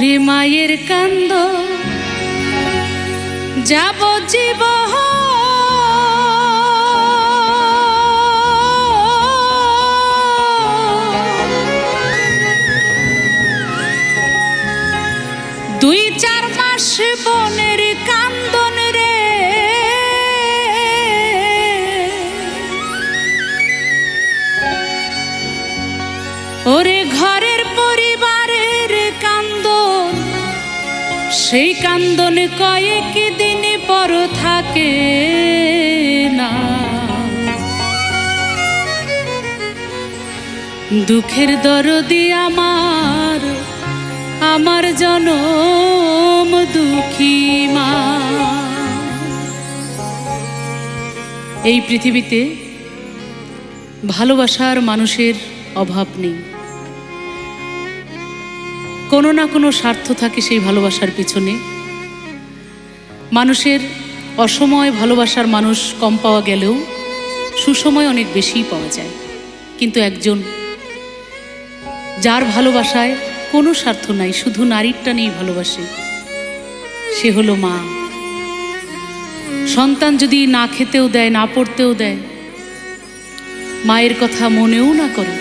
ওরে মায়ের কান্দ যাব জীব দুই চার মাস বনের কান্দন রে ওরে ঘরের পরিবারের কান্দন সেই কান্দন কয়েক দিন পর থাকে না দুঃখের দরদি আমার আমার জনম দুঃখী মা। এই পৃথিবীতে ভালোবাসার মানুষের অভাব নেই, কোনো না কোনো স্বার্থ থাকে সেই ভালোবাসার পিছনে। মানুষের অসময় ভালোবাসার মানুষ কম পাওয়া গেলেও সুসময় অনেক বেশিই পাওয়া যায়, কিন্তু একজন যার ভালোবাসায় কোনো স্বার্থ নাই, শুধু নারীরটা নেই ভালোবাসে, সে হলো মা। সন্তান যদি না খেতেও দেয়, না পড়তেও দেয়, মায়ের কথা মনেও না করে,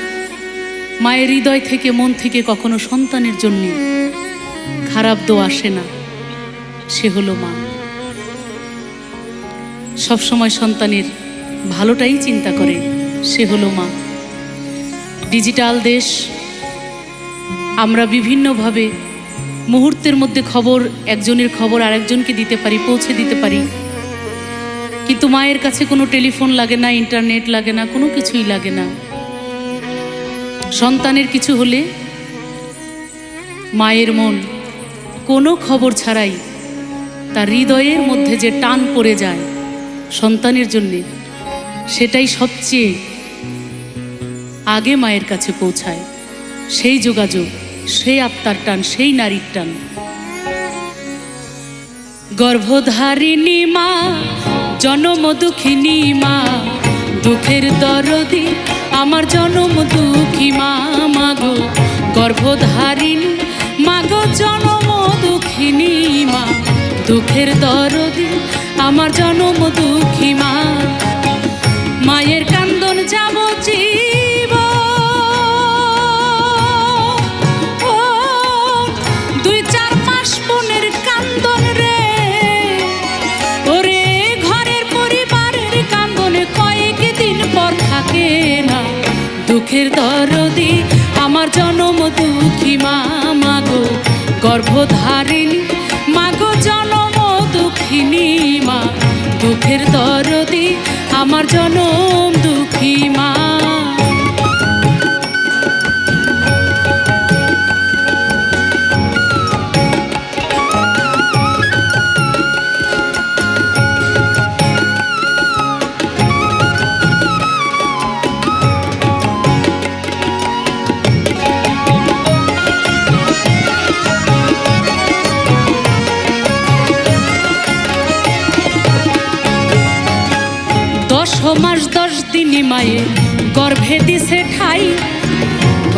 মায়ের হৃদয় থেকে মন থেকে কখনো সন্তানের জন্য খারাপ দোয়া আসে না, সে হলো মা। সবসময় সন্তানের ভালোটাই চিন্তা করে, সে হলো মা। ডিজিটাল দেশ, আমরা বিভিন্নভাবে মুহূর্তের মধ্যে খবর, একজনের খবর আরেকজনকে দিতে পারি, পৌঁছে দিতে পারি, কিন্তু মায়ের কাছে কোনো টেলিফোন লাগে না, ইন্টারনেট লাগে না, কোনো কিছুই লাগে না। সন্তানের কিছু হলে মায়ের মন কোনো খবর ছাড়াই তার হৃদয়ের মধ্যে যে টান পড়ে যায় সন্তানের জন্যে, সেটাই সবচেয়ে আগে মায়ের কাছে পৌঁছায়। সেই যোগাযোগ, সেই আত্মার টান, সেই নারীর টান। গর্ভধারিণী মা, জনম দুঃখিনী মা, দুঃখের দরদি আমার জনম দুঃখী মা। মাগো গর্ভধারিণী মাগো জনম দুঃখিনী মা, দুঃখের দরদি আমার জনম দুঃখী মা। মায়ের কান্দন যাব জীব দুই চার মাস বনের কান্দন রে ওরে ঘরের পরিবারের কান্দন কয়েক দিন পর থাকে না দুঃখের দরদি আমার জনম দুঃখী মা। মাগো গর্ভধারিণী মাগো জনম দুঃখিনী মা, দুঃখের দরদি আমার জনম দুঃখী মা। মাস 10 দিন মায়ের গর্ভে দিছে ঠাই,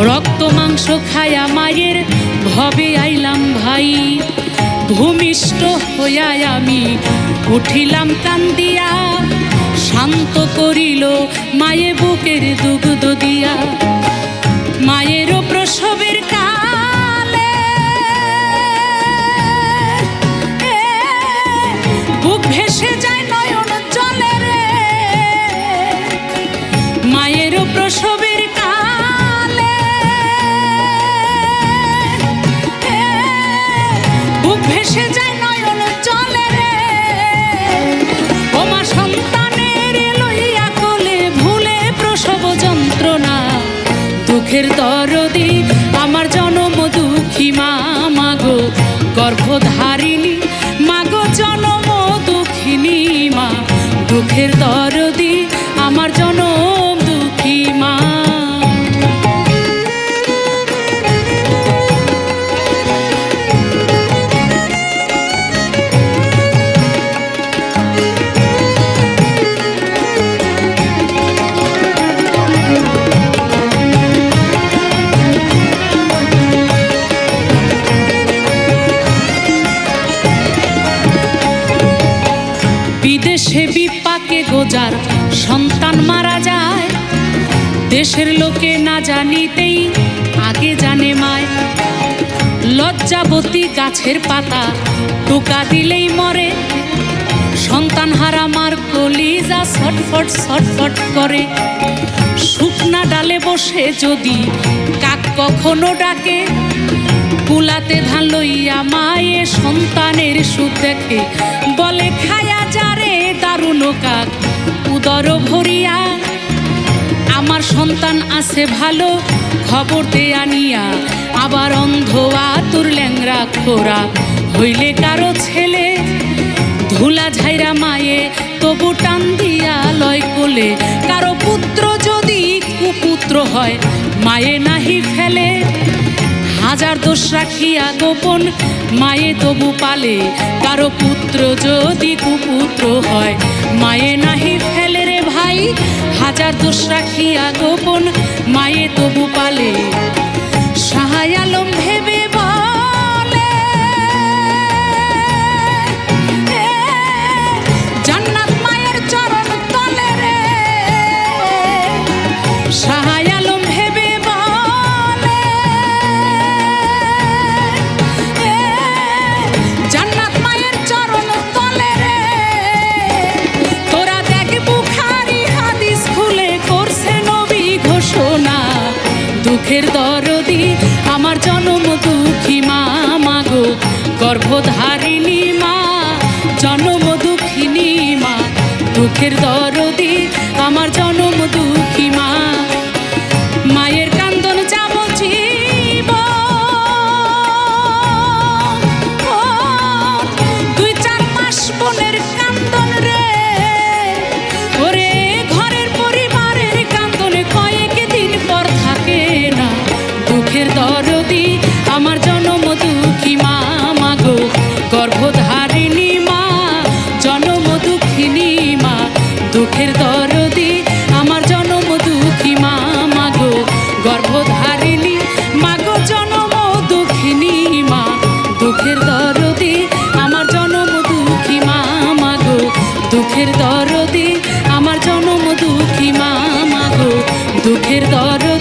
রক্ত মাংস খায়া মায়ের ভবে আইলাম ভাই। ভূমিষ্ঠ হইয়া আমি উঠিলাম কান্দিয়া, শান্ত করিল মায়ে বুকের দুগ্ধ দিয়া। মায়েরও প্রসবের কালে বুক ভেসে যায় নয়ন জলে রে, মায়ের প্রসবের কালে বুক ভেসে যায় নয়ন জলে রে। ও মা সন্তানের লইয়া কোলে ভুলে প্রসব যন্ত্রণা, দুঃখের দরদি আমার জনম দুঃখী মা। মাগো গর্ভধারিণী মাগো জনম দুঃখিনী মা, দুঃখের দরদি আমার জনম দুঃখী মা। লতাবতী গাছের পাতা টোকা দিলেই মরে, সন্তান হারা মার কলিজা ছটফট ছটফট করে। শুকনা ডালে বসে যদি কাক কখনো ডাকে, কুলাতে ধান লইয়া মায়ে সন্তানের সুখ দেখে, বলে খায়া যারে দারুণ কাক উদর ভরিয়া। আমার সন্তান আছে ভালো খবর দেয়া নিয়া, আবার অন্ধ আতুর ল্যাংরা খোরা হইলে কারো ছেলে, ধুলা ঝাইরা মায়ে তবু টান দিয়া লয় কোলে। কারো পুত্র যদি কুপুত্র হয় মায়ে নাহি ফেলে, হাজার দোষ রাখিয়া গোপন মায়ে তবু পালে। কারো পুত্র যদি কুপুত্র হয় মায়ে নাহি ফেলে রে ভাই, হাজার দোষ রাখিয়া গোপন মায়ে তবু পালে। শাহ আলম ভেবে বলে জান্নাত মায়ের চরণ তলে রে। শাহ আলম ভেবে বলে জান্নাত মায়ের চরণ তলে রে। তোরা দেখ বুখারী হাদিস খুলে করছে নবী ঘোষণা, দুঃখের দরদি আমার জনম দুঃখী মা, মাগো গর্ভধারিণী মা, জনম দুঃখিনী মা, দুঃখের দরদি আমার জনম দুঃখী মা। মায়ের কান্দন যাবতীব, দুই চার মাস বোনের কান্দন রে। ওরে ঘরের পরিবারের কান্দন কয়েক দিন পর থাকে না, দুঃখের দরদি আমার জনম দুঃখী মা, মাগো গর্ভধারিণী মা, জনম দুঃখিনী মা, দুঃখের দরদি আমার জনম দুঃখী মা, মাগো গর্ভধারিণী মাগো জনম দুঃখিনী মা, দুঃখের দরদি আমার জনম দুঃখী মা, মাগো দুঃখের দরদি আমার জনম দুঃখী মা, মাগো দুঃখের দরদি।